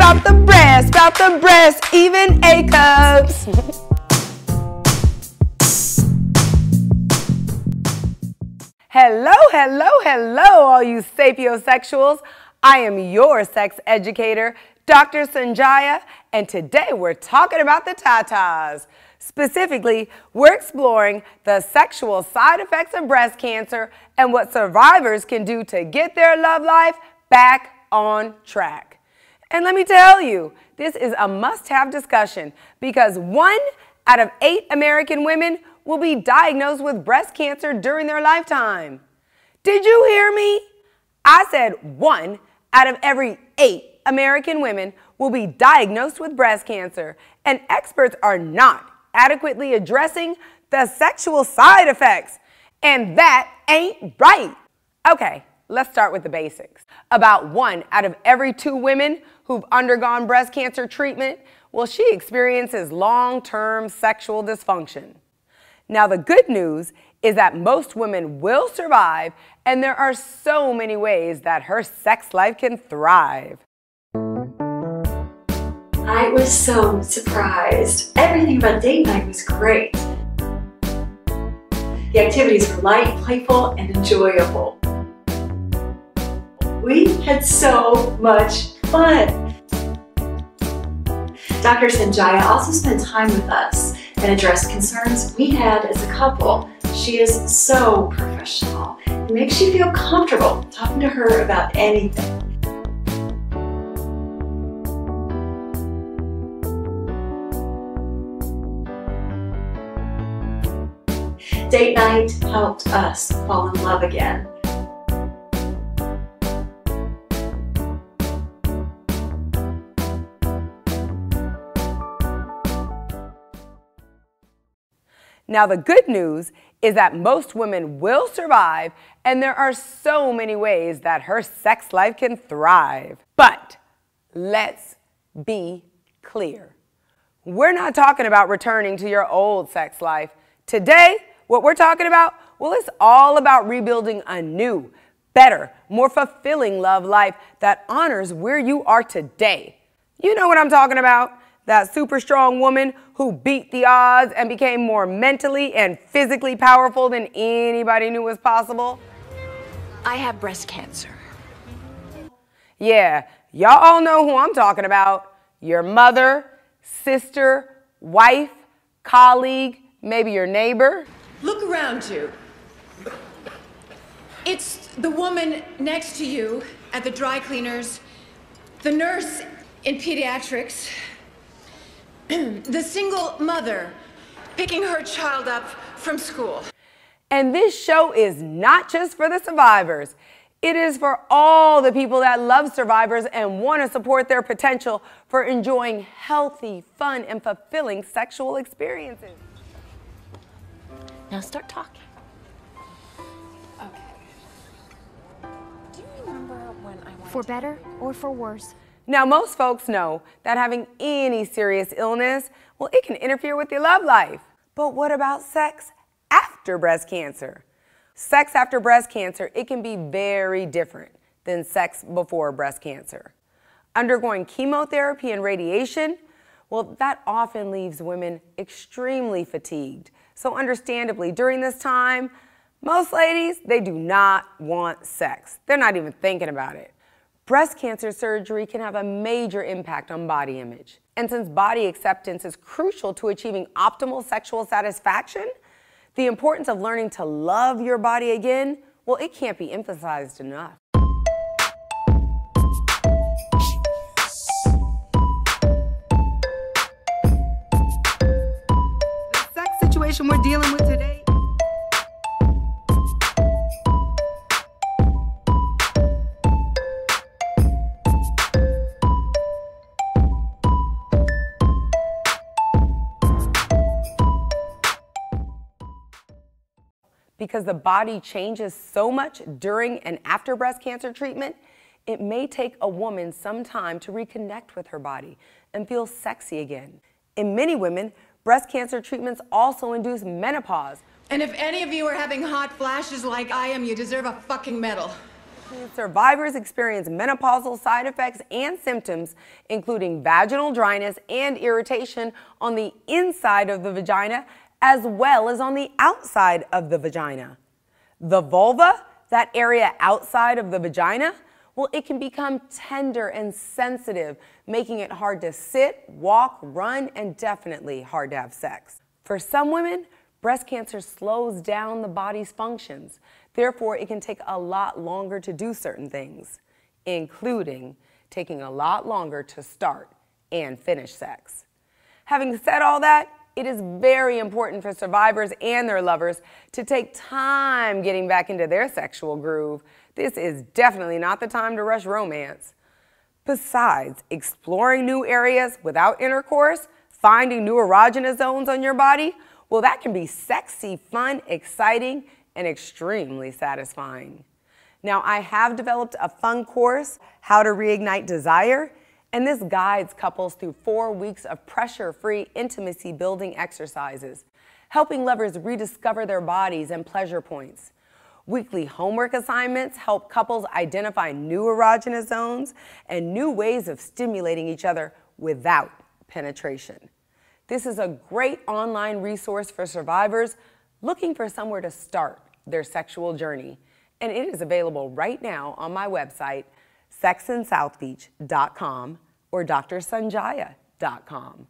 Bout the breast, even A cups. Hello, hello, hello, all you sapiosexuals. I am your sex educator, Dr. Sanjaya, and today we're talking about the tatas. Specifically, we're exploring the sexual side effects of breast cancer and what survivors can do to get their love life back on track. And let me tell you, this is a must-have discussion because 1 out of 8 American women will be diagnosed with breast cancer during their lifetime. Did you hear me? I said 1 out of every 8 American women will be diagnosed with breast cancer, and experts are not adequately addressing the sexual side effects, and that ain't right. Okay, let's start with the basics. About 1 out of every 2 women who've undergone breast cancer treatment, well, she experiences long-term sexual dysfunction. Now, the good news is that most women will survive, and there are so many ways that her sex life can thrive. I was so surprised. Everything about date night was great. The activities were light, playful, and enjoyable. We had so much fun. Dr. Sanjaya also spent time with us and addressed concerns we had as a couple. She is so professional. It makes you feel comfortable talking to her about anything. Date night helped us fall in love again. Now, the good news is that most women will survive, and there are so many ways that her sex life can thrive. But let's be clear. We're not talking about returning to your old sex life. Today, what we're talking about, well, it's all about rebuilding a new, better, more fulfilling love life that honors where you are today. You know what I'm talking about? That super strong woman who beat the odds and became more mentally and physically powerful than anybody knew was possible. I have breast cancer. Yeah, y'all all know who I'm talking about. Your mother, sister, wife, colleague, maybe your neighbor. Look around you. It's the woman next to you at the dry cleaners, the nurse in pediatrics, the single mother picking her child up from school. And this show is not just for the survivors. It is for all the people that love survivors and want to support their potential for enjoying healthy, fun, and fulfilling sexual experiences. Now start talking. Okay. Do you remember when I went For better or for worse? Now, most folks know that having any serious illness, well, it can interfere with your love life. But what about sex after breast cancer? Sex after breast cancer, it can be very different than sex before breast cancer. Undergoing chemotherapy and radiation, well, that often leaves women extremely fatigued. So understandably, during this time, most ladies, they do not want sex. They're not even thinking about it. Breast cancer surgery can have a major impact on body image. And since body acceptance is crucial to achieving optimal sexual satisfaction, the importance of learning to love your body again, well, it can't be emphasized enough. The sex situation we're dealing with today because the body changes so much during and after breast cancer treatment, it may take a woman some time to reconnect with her body and feel sexy again. In many women, breast cancer treatments also induce menopause. And if any of you are having hot flashes like I am, you deserve a fucking medal. Survivors experience menopausal side effects and symptoms, including vaginal dryness and irritation on the inside of the vagina, as well as on the outside of the vagina. The vulva, that area outside of the vagina, well, it can become tender and sensitive, making it hard to sit, walk, run, and definitely hard to have sex. For some women, breast cancer slows down the body's functions. Therefore, it can take a lot longer to do certain things, including taking a lot longer to start and finish sex. Having said all that, it is very important for survivors and their lovers to take time getting back into their sexual groove. This is definitely not the time to rush romance. Besides, exploring new areas without intercourse, finding new erogenous zones on your body, well, that can be sexy, fun, exciting, and extremely satisfying. Now, I have developed a fun course, How to Reignite Desire, and this guides couples through 4 weeks of pressure-free intimacy-building exercises, helping lovers rediscover their bodies and pleasure points. Weekly homework assignments help couples identify new erogenous zones and new ways of stimulating each other without penetration. This is a great online resource for survivors looking for somewhere to start their sexual journey, and it is available right now on my website, sexinSouthBeach.com or drsanjaya.com.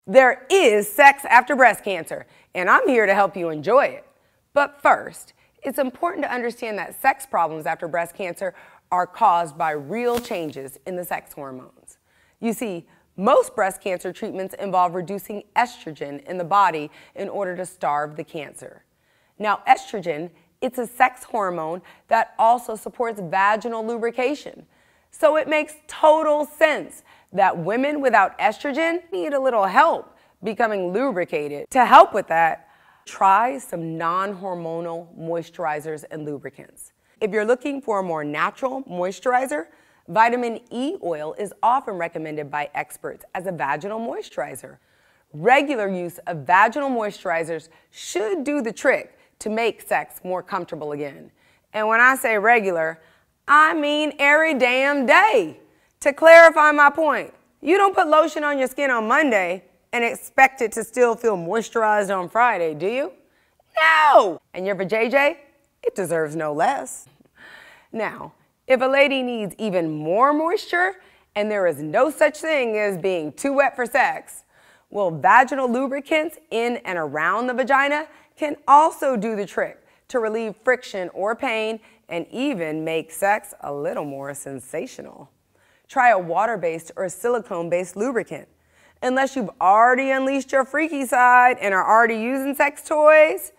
There is sex after breast cancer, and I'm here to help you enjoy it. But first, it's important to understand that sex problems after breast cancer are caused by real changes in the sex hormones. You see, most breast cancer treatments involve reducing estrogen in the body in order to starve the cancer. Now, estrogen, it's a sex hormone that also supports vaginal lubrication. So it makes total sense that women without estrogen need a little help becoming lubricated. To help with that, try some non-hormonal moisturizers and lubricants. If you're looking for a more natural moisturizer, vitamin E oil is often recommended by experts as a vaginal moisturizer. Regular use of vaginal moisturizers should do the trick to make sex more comfortable again. And when I say regular, I mean every damn day. To clarify my point, you don't put lotion on your skin on Monday and expect it to still feel moisturized on Friday, do you? No! And your vajayjay, it deserves no less. Now, if a lady needs even more moisture and there is no such thing as being too wet for sex, well, vaginal lubricants in and around the vagina can also do the trick to relieve friction or pain and even make sex a little more sensational. Try a water-based or silicone-based lubricant. Unless you've already unleashed your freaky side and are already using sex toys,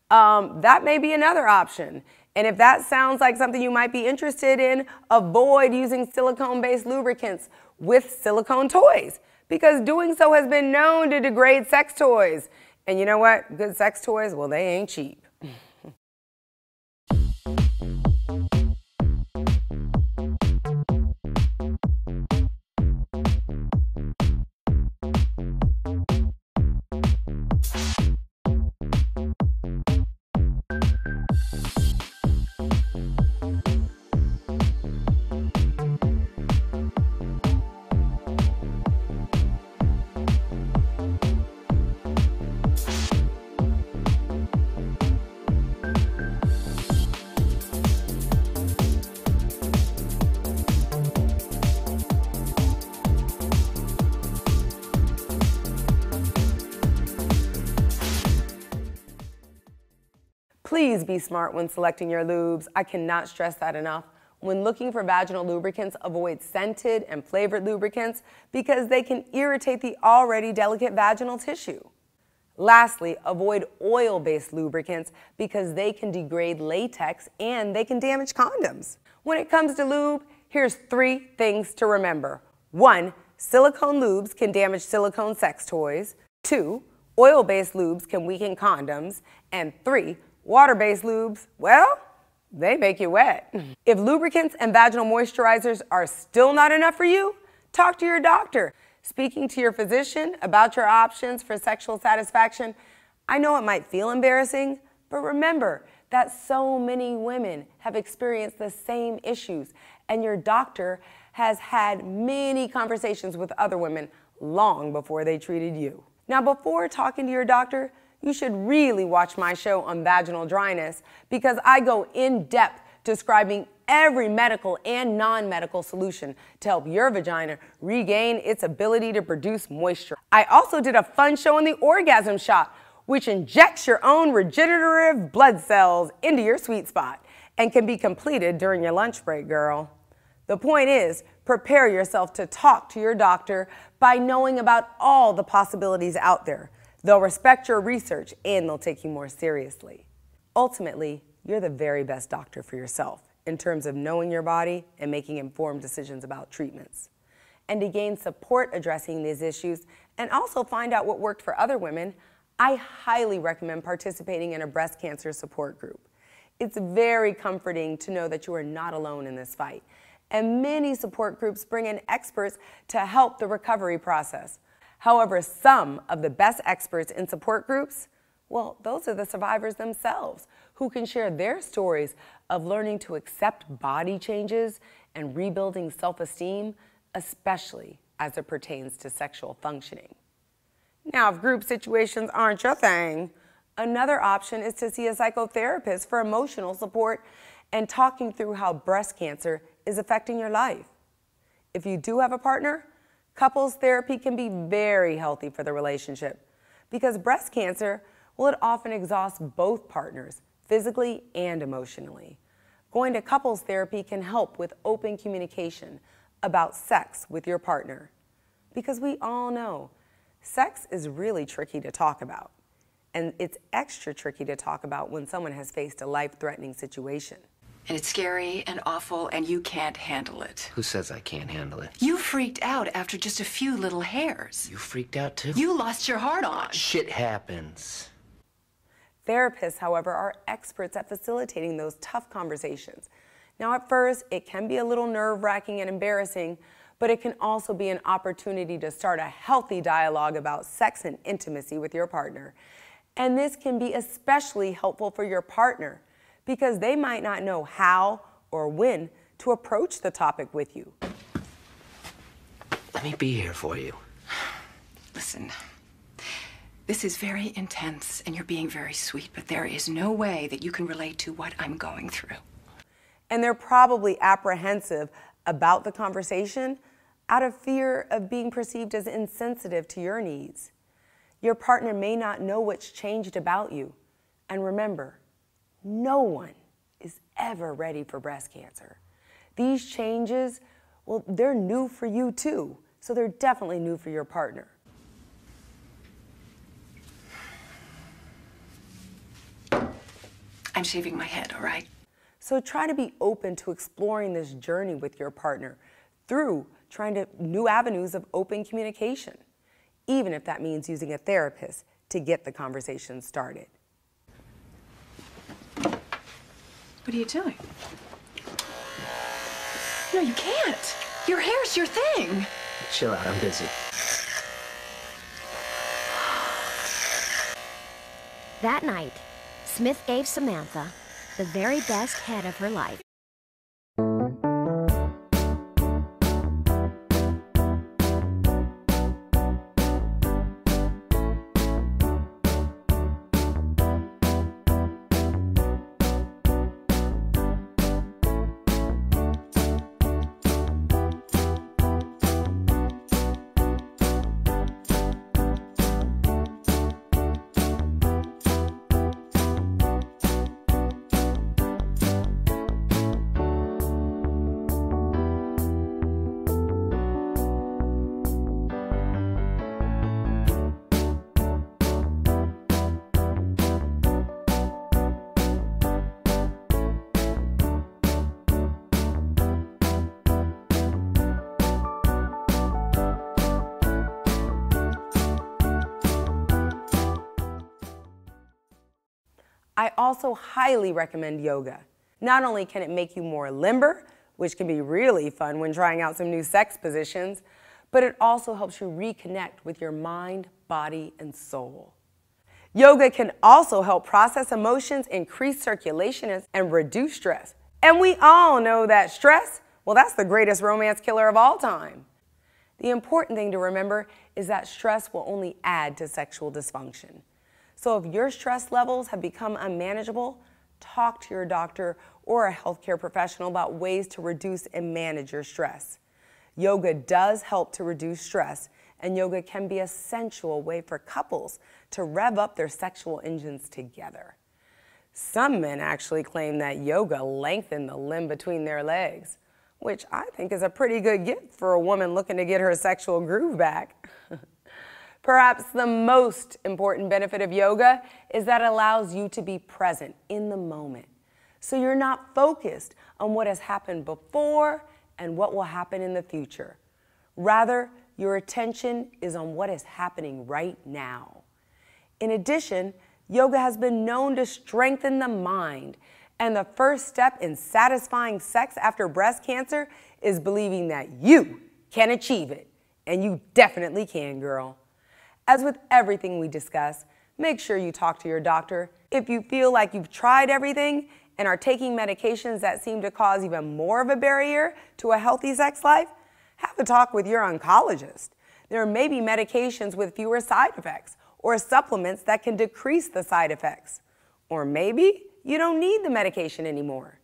that may be another option. And if that sounds like something you might be interested in, avoid using silicone-based lubricants with silicone toys, because doing so has been known to degrade sex toys. And you know what? Good sex toys, well, they ain't cheap. Please be smart when selecting your lubes. I cannot stress that enough. When looking for vaginal lubricants, avoid scented and flavored lubricants because they can irritate the already delicate vaginal tissue. Lastly, avoid oil-based lubricants because they can degrade latex and they can damage condoms. When it comes to lube, here's 3 things to remember. 1, silicone lubes can damage silicone sex toys. 2, oil-based lubes can weaken condoms. And 3, water-based lubes, well, they make you wet. If lubricants and vaginal moisturizers are still not enough for you, talk to your doctor. Speaking to your physician about your options for sexual satisfaction, I know it might feel embarrassing, but remember that so many women have experienced the same issues, and your doctor has had many conversations with other women long before they treated you. Now, before talking to your doctor, you should really watch my show on vaginal dryness because I go in depth describing every medical and non-medical solution to help your vagina regain its ability to produce moisture. I also did a fun show on the orgasm shot, which injects your own regenerative blood cells into your sweet spot and can be completed during your lunch break, girl. The point is, prepare yourself to talk to your doctor by knowing about all the possibilities out there. They'll respect your research and they'll take you more seriously. Ultimately, you're the very best doctor for yourself in terms of knowing your body and making informed decisions about treatments. And to gain support addressing these issues and also find out what worked for other women, I highly recommend participating in a breast cancer support group. It's very comforting to know that you are not alone in this fight. And many support groups bring in experts to help the recovery process. However, some of the best experts in support groups, well, those are the survivors themselves who can share their stories of learning to accept body changes and rebuilding self-esteem, especially as it pertains to sexual functioning. Now, if group situations aren't your thing, another option is to see a psychotherapist for emotional support and talking through how breast cancer is affecting your life. If you do have a partner, couples therapy can be very healthy for the relationship because breast cancer, well, it often exhausts both partners, physically and emotionally. Going to couples therapy can help with open communication about sex with your partner because we all know sex is really tricky to talk about, and it's extra tricky to talk about when someone has faced a life-threatening situation. And it's scary and awful, and you can't handle it. Who says I can't handle it? You freaked out after just a few little hairs. You freaked out too? You lost your heart on. Shit happens. Therapists, however, are experts at facilitating those tough conversations. Now, at first, it can be a little nerve-wracking and embarrassing, but it can also be an opportunity to start a healthy dialogue about sex and intimacy with your partner. And this can be especially helpful for your partner because they might not know how or when to approach the topic with you. Let me be here for you. Listen, this is very intense and you're being very sweet, but there is no way that you can relate to what I'm going through. And they're probably apprehensive about the conversation out of fear of being perceived as insensitive to your needs. Your partner may not know what's changed about you. And remember, no one is ever ready for breast cancer. These changes, well, they're new for you too, so they're definitely new for your partner. I'm shaving my head, all right? So try to be open to exploring this journey with your partner through trying new avenues of open communication, even if that means using a therapist to get the conversation started. What are you doing? No, you can't. Your hair's your thing. Chill out, I'm busy. That night, Smith gave Samantha the very best head of her life. I also highly recommend yoga. Not only can it make you more limber, which can be really fun when trying out some new sex positions, but it also helps you reconnect with your mind, body, and soul. Yoga can also help process emotions, increase circulation, and reduce stress. And we all know that stress, well, that's the greatest romance killer of all time. The important thing to remember is that stress will only add to sexual dysfunction. So if your stress levels have become unmanageable, talk to your doctor or a healthcare professional about ways to reduce and manage your stress. Yoga does help to reduce stress, and yoga can be a sensual way for couples to rev up their sexual engines together. Some men actually claim that yoga lengthened the limb between their legs, which I think is a pretty good gift for a woman looking to get her sexual groove back. Perhaps the most important benefit of yoga is that it allows you to be present in the moment. So you're not focused on what has happened before and what will happen in the future. Rather, your attention is on what is happening right now. In addition, yoga has been known to strengthen the mind, and the first step in satisfying sex after breast cancer is believing that you can achieve it, and you definitely can, girl. As with everything we discuss, make sure you talk to your doctor. If you feel like you've tried everything and are taking medications that seem to cause even more of a barrier to a healthy sex life, have a talk with your oncologist. There may be medications with fewer side effects or supplements that can decrease the side effects. Or maybe you don't need the medication anymore.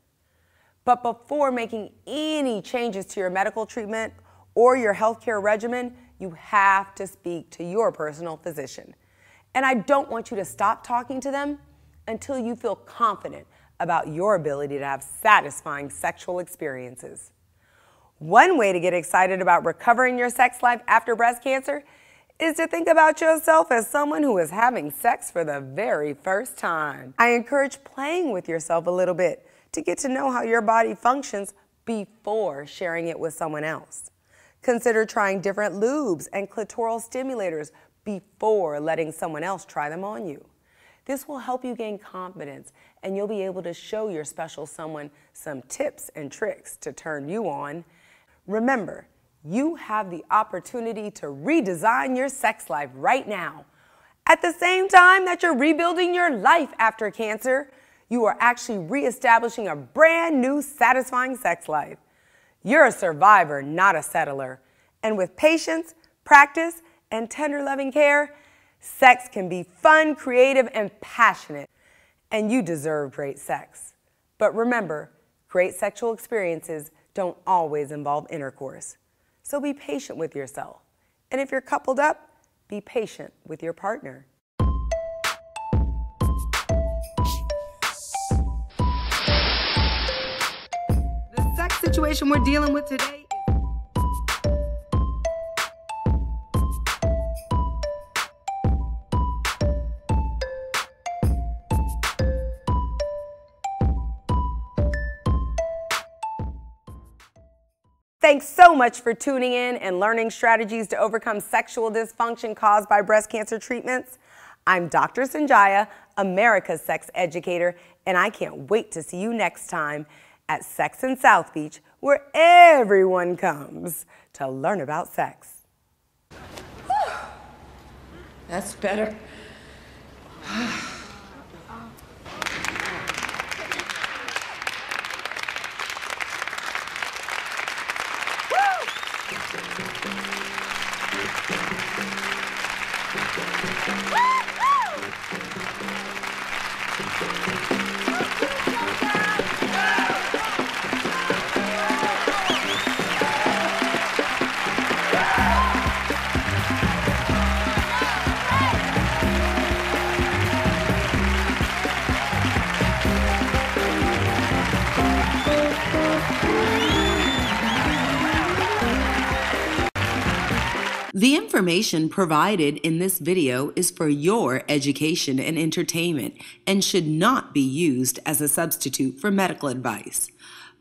But before making any changes to your medical treatment or your healthcare regimen, you have to speak to your personal physician. And I don't want you to stop talking to them until you feel confident about your ability to have satisfying sexual experiences. One way to get excited about recovering your sex life after breast cancer is to think about yourself as someone who is having sex for the very first time. I encourage playing with yourself a little bit to get to know how your body functions before sharing it with someone else. Consider trying different lubes and clitoral stimulators before letting someone else try them on you. This will help you gain confidence, and you'll be able to show your special someone some tips and tricks to turn you on. Remember, you have the opportunity to redesign your sex life right now. At the same time that you're rebuilding your life after cancer, you are actually reestablishing a brand new satisfying sex life. You're a survivor, not a settler. And with patience, practice, and tender loving care, sex can be fun, creative, and passionate. And you deserve great sex. But remember, great sexual experiences don't always involve intercourse. So be patient with yourself. And if you're coupled up, be patient with your partner. The sex situation we're dealing with today Thanks so much for tuning in and learning strategies to overcome sexual dysfunction caused by breast cancer treatments. I'm Dr. Sanjaya, America's sex educator, and I can't wait to see you next time at Sex in South Beach, where everyone comes to learn about sex. That's better. The information provided in this video is for your education and entertainment and should not be used as a substitute for medical advice.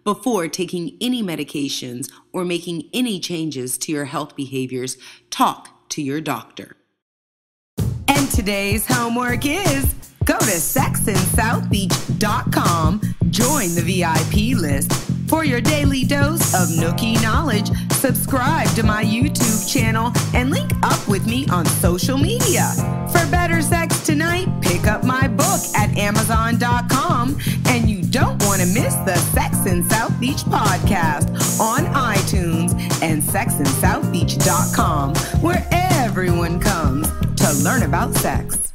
Before taking any medications or making any changes to your health behaviors, talk to your doctor. And today's homework is Go to sexinSouthBeach.com, join the VIP list. For your daily dose of nookie knowledge, subscribe to my YouTube channel and link up with me on social media. For better sex tonight, pick up my book at Amazon.com, and you don't want to miss the Sex in South Beach podcast on iTunes and SexinSouthBeach.com, where everyone comes to learn about sex.